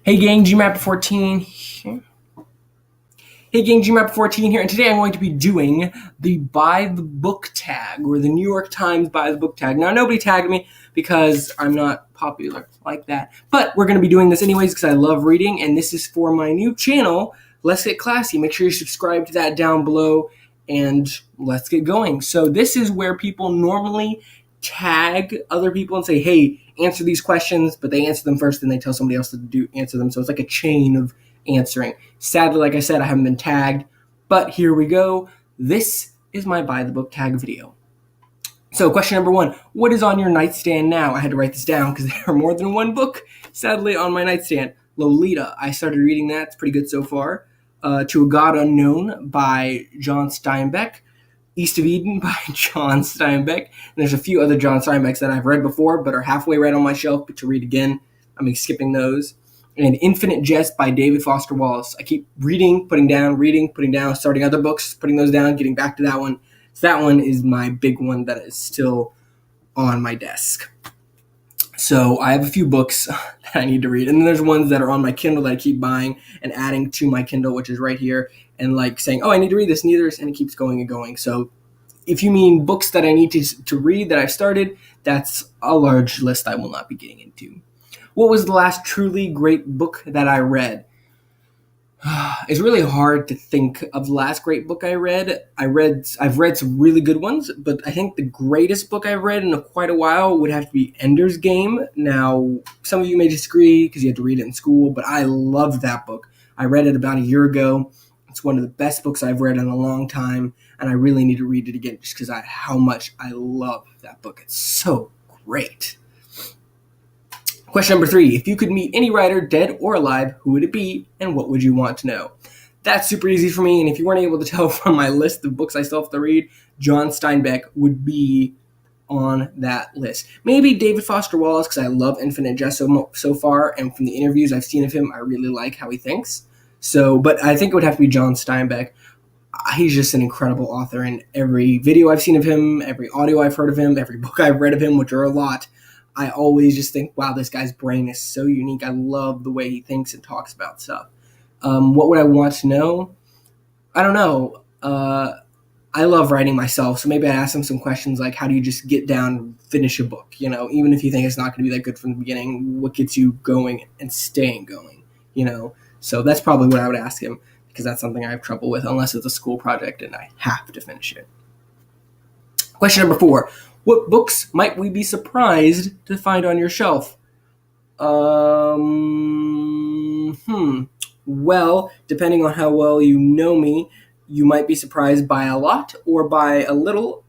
Hey gang, GMap14 here. Hey gang, GMap14 here, and today I'm going to be doing the Buy the Book tag, or the New York Times Buy the Book tag. Now, nobody tagged me because I'm not popular like that, but we're going to be doing this anyways because I love reading, and this is for my new channel, Let's Get Classy. Make sure you subscribe to that down below, and let's get going. So this is where people normally tag other people and say, hey, answer these questions, but they answer them first and they tell somebody else to answer them. So it's like a chain of answering. Sadly, like I said, I haven't been tagged, but here we go. This is my Buy the Book tag video. So question number one, what is on your nightstand now? I had to write this down because there are more than one book, sadly, on my nightstand. Lolita, I started reading that. It's pretty good so far. To a God Unknown by John Steinbeck. East of Eden by John Steinbeck. And there's a few other John Steinbecks that I've read before but are halfway read on my shelf, but to read again, I'm skipping those. And Infinite Jest by David Foster Wallace. I keep reading, putting down, starting other books, putting those down, getting back to that one. So that one is my big one that is still on my desk. So I have a few books that I need to read. And then there's ones that are on my Kindle that I keep buying and adding to my Kindle, which is right here, and like saying, oh, I need to read this, and it keeps going and going. So if you mean books that I need to read that I've started, that's a large list I will not be getting into. What was the last truly great book that I read? It's really hard to think of the last great book I read. I've read some really good ones, but I think the greatest book I've read in quite a while would have to be Ender's Game. Now, some of you may disagree because you had to read it in school, but I loved that book. I read it about a year ago. It's one of the best books I've read in a long time, and I really need to read it again just because how much I love that book. It's so great. Question number 3, if you could meet any writer, dead or alive, who would it be, and what would you want to know? That's super easy for me, and if you weren't able to tell from my list of books I still have to read, John Steinbeck would be on that list. Maybe David Foster Wallace, because I love Infinite Jest so far, and from the interviews I've seen of him, I really like how he thinks. So, but I think it would have to be John Steinbeck. He's just an incredible author, and every video I've seen of him, every audio I've heard of him, every book I've read of him, which are a lot, I always just think, wow, this guy's brain is so unique. I love the way he thinks and talks about stuff. What would I want to know? I don't know. I love writing myself, so maybe I'd ask him some questions like, how do you just get down and finish a book? You know, even if you think it's not going to be that good from the beginning, what gets you going and staying going? You know, so that's probably what I would ask him, because that's something I have trouble with unless it's a school project and I have to finish it. Question number 4. What books might we be surprised to find on your shelf? Well, depending on how well you know me, you might be surprised by a lot or by a little.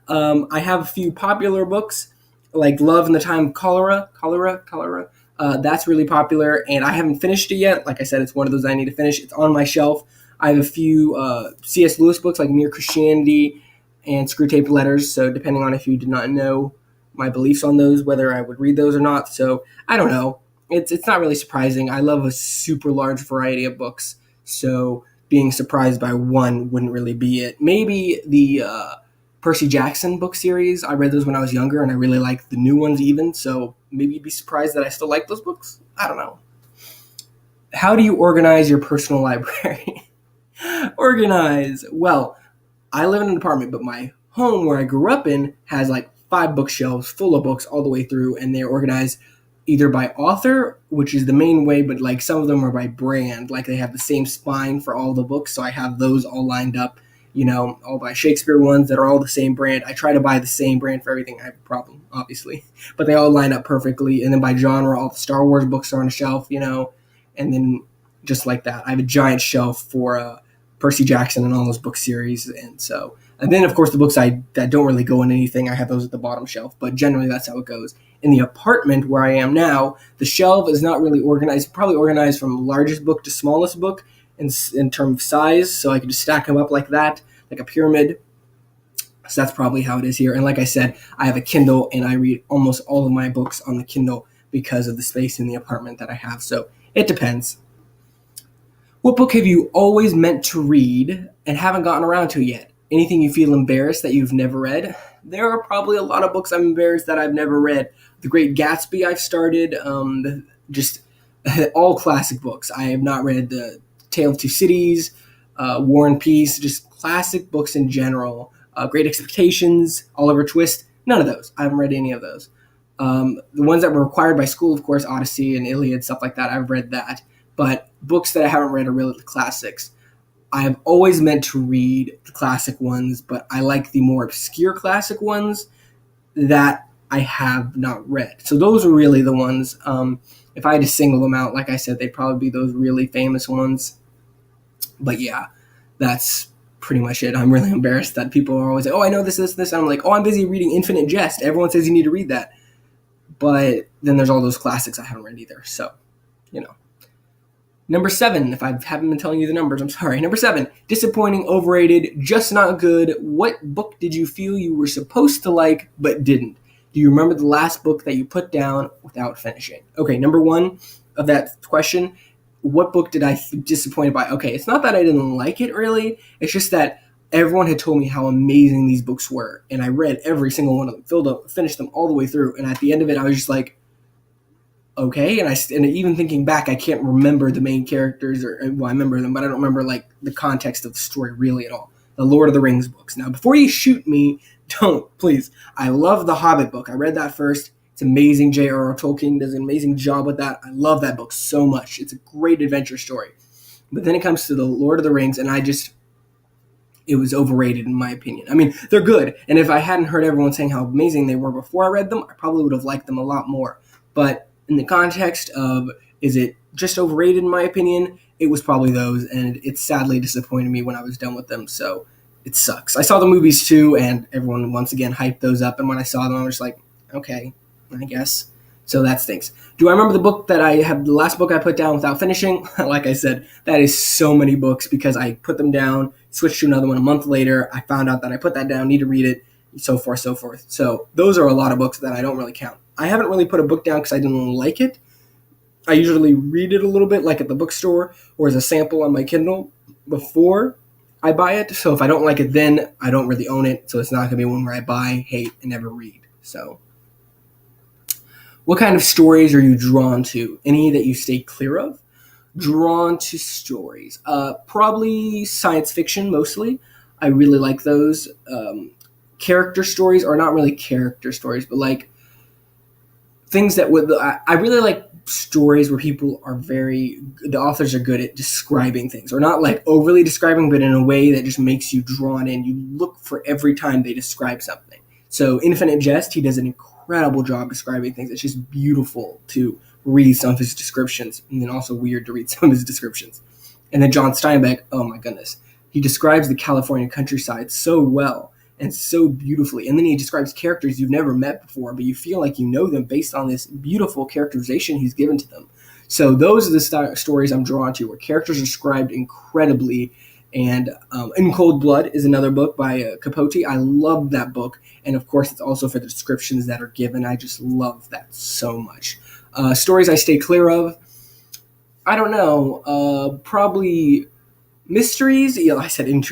I have a few popular books, like Love in the Time of Cholera. That's really popular, and I haven't finished it yet. Like I said, it's one of those I need to finish. It's on my shelf. I have a few C.S. Lewis books, like Mere Christianity and Screwtape Letters, so depending on if you did not know my beliefs on those, whether I would read those or not. So I don't know. It's not really surprising. I love a super large variety of books, so being surprised by one wouldn't really be it. Maybe the Percy Jackson book series. I read those when I was younger, and I really like the new ones even, so maybe you'd be surprised that I still like those books. I don't know. How do you organize your personal library? Organize. Well, I live in an apartment, but my home where I grew up in has like 5 bookshelves full of books all the way through, and they're organized either by author, which is the main way, but like some of them are by brand, like they have the same spine for all the books, so I have those all lined up, you know, all by Shakespeare ones that are all the same brand. I try to buy the same brand for everything. I have a problem, obviously, but they all line up perfectly. And then by genre, all the Star Wars books are on a shelf, you know, and then just like that. I have a giant shelf for Percy Jackson and all those book series, and then of course the books that don't really go in anything, I have those at the bottom shelf, but generally that's how it goes. In the apartment where I am now, the shelf is not really organized, probably organized from largest book to smallest book in terms of size, so I can just stack them up like that, like a pyramid. So that's probably how it is here. And like I said, I have a Kindle, and I read almost all of my books on the Kindle because of the space in the apartment that I have, so it depends. What book have you always meant to read and haven't gotten around to yet? Anything you feel embarrassed that you've never read? There are probably a lot of books I'm embarrassed that I've never read. The Great Gatsby I've started, just All classic books. I have not read the Tale of Two Cities, War and Peace, just classic books in general. Great Expectations, Oliver Twist, none of those. I haven't read any of those. The ones that were required by school, of course, Odyssey and Iliad, stuff like that, I've read that. But books that I haven't read are really the classics. I have always meant to read the classic ones, but I like the more obscure classic ones that I have not read. So those are really the ones. If I had to single them out, like I said, they'd probably be those really famous ones. But yeah, that's pretty much it. I'm really embarrassed that people are always like, oh, I know this, this, this. And I'm like, oh, I'm busy reading Infinite Jest. Everyone says you need to read that. But then there's all those classics I haven't read either. So, you know. Number 7, if I haven't been telling you the numbers, I'm sorry. Number 7, disappointing, overrated, just not good. What book did you feel you were supposed to like but didn't? Do you remember the last book that you put down without finishing? Okay, number 1 of that question, what book did I disappointed by? Okay, it's not that I didn't like it really. It's just that everyone had told me how amazing these books were, and I read every single one of them, finished them all the way through, and at the end of it, I was just like, okay, and even thinking back, I can't remember the main characters, I remember them, but I don't remember like the context of the story really at all. The Lord of the Rings books. Now, before you shoot me, don't, please. I love the Hobbit book. I read that first. It's amazing. J.R.R. Tolkien does an amazing job with that. I love that book so much. It's a great adventure story. But then it comes to the Lord of the Rings, and it was overrated in my opinion. I mean, they're good, and if I hadn't heard everyone saying how amazing they were before I read them, I probably would have liked them a lot more. But in the context of, is it just overrated in my opinion, it was probably those, and it sadly disappointed me when I was done with them, so it sucks. I saw the movies too, and everyone once again hyped those up, and when I saw them, I was like, okay, I guess. So that stinks. Do I remember the last book I put down without finishing? Like I said, that is so many books because I put them down, switched to another one a month later, I found out that I put that down, need to read it, so forth, so forth. So those are a lot of books that I don't really count. I haven't really put a book down because I didn't like it. I usually read it a little bit, like at the bookstore or as a sample on my Kindle before I buy it. So if I don't like it then, I don't really own it. So it's not going to be one where I buy, hate, and never read. So what kind of stories are you drawn to? Any that you stay clear of? Drawn to stories. Probably science fiction mostly. I really like those. Character stories are not really character stories, but like things that I really like stories where the authors are good at describing things, or not like overly describing, but in a way that just makes you drawn in. You look for every time they describe something. So Infinite Jest, he does an incredible job describing things. It's just beautiful to read some of his descriptions, and then also weird to read some of his descriptions. And then John Steinbeck, oh my goodness, he describes the California countryside so well and so beautifully. And then he describes characters you've never met before, but you feel like you know them based on this beautiful characterization he's given to them. So those are the stories I'm drawn to, where characters are described incredibly. And In Cold Blood is another book by Capote. I love that book. And of course, it's also for the descriptions that are given. I just love that so much. Stories I stay clear of, I don't know, probably mysteries. Yeah, I said in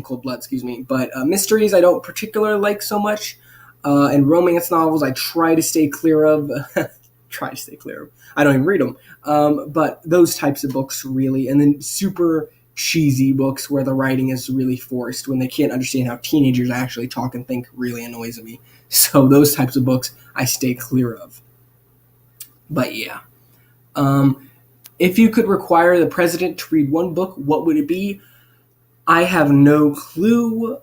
Cold Blood, excuse me. But mysteries I don't particularly like so much. And romance novels I try to stay clear of. I don't even read them. But those types of books really. And then super cheesy books where the writing is really forced, when they can't understand how teenagers actually talk and think, really annoys me. So those types of books I stay clear of. But yeah. If you could require the president to read one book, what would it be? I have no clue.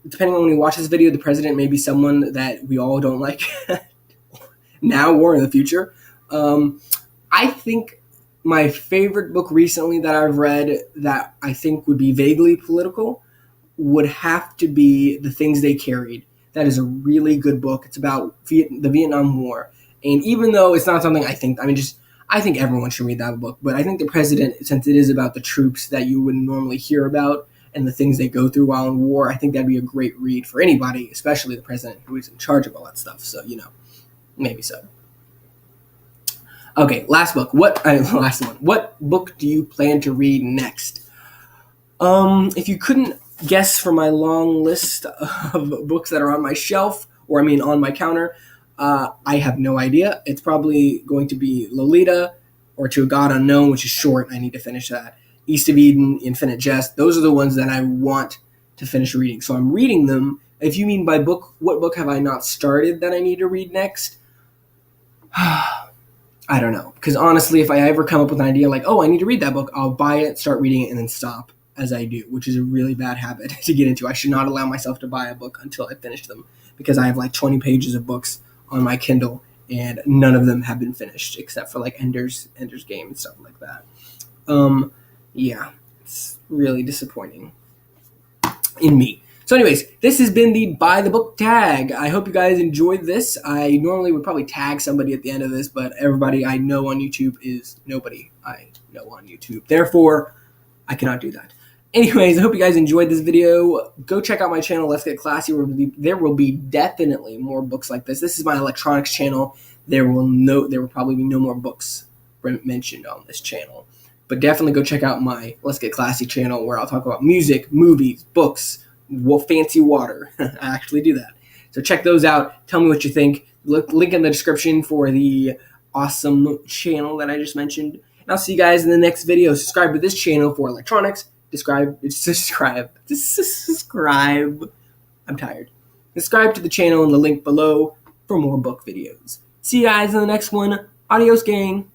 Depending on when you watch this video, the president may be someone that we all don't like now or in the future. I think my favorite book recently that I've read that I think would be vaguely political would have to be The Things They Carried. That is a really good book. It's about the Vietnam War. And even though it's not something I think everyone should read that book, but I think the president, since it is about the troops that you wouldn't normally hear about and the things they go through while in war, I think that'd be a great read for anybody, especially the president who is in charge of all that stuff. So, maybe so. Okay, last book. What book do you plan to read next? If you couldn't guess from my long list of books that are on my shelf, on my counter, I have no idea. It's probably going to be Lolita, or To a God Unknown, which is short. I need to finish that. East of Eden, Infinite Jest. Those are the ones that I want to finish reading. So I'm reading them. If you mean by book, what book have I not started that I need to read next? I don't know. Because honestly, if I ever come up with an idea like, oh, I need to read that book, I'll buy it, start reading it, and then stop as I do, which is a really bad habit to get into. I should not allow myself to buy a book until I finish them, because I have like 20 pages of books on my Kindle, and none of them have been finished except for like Ender's Game and stuff like that. Yeah, it's really disappointing in me. So anyways, this has been the Buy the Book Tag. I hope you guys enjoyed this. I normally would probably tag somebody at the end of this, but everybody I know on YouTube is nobody I know on YouTube. Therefore, I cannot do that. Anyways, I hope you guys enjoyed this video. Go check out my channel, Let's Get Classy. There will be definitely more books like this. This is my electronics channel. There will probably be no more books mentioned on this channel. But definitely go check out my Let's Get Classy channel, where I'll talk about music, movies, books, fancy water. I actually do that. So check those out. Tell me what you think. Link in the description for the awesome channel that I just mentioned. And I'll see you guys in the next video. Subscribe to this channel for electronics. Subscribe. I'm tired. Subscribe to the channel in the link below for more book videos. See you guys in the next one. Adios, gang.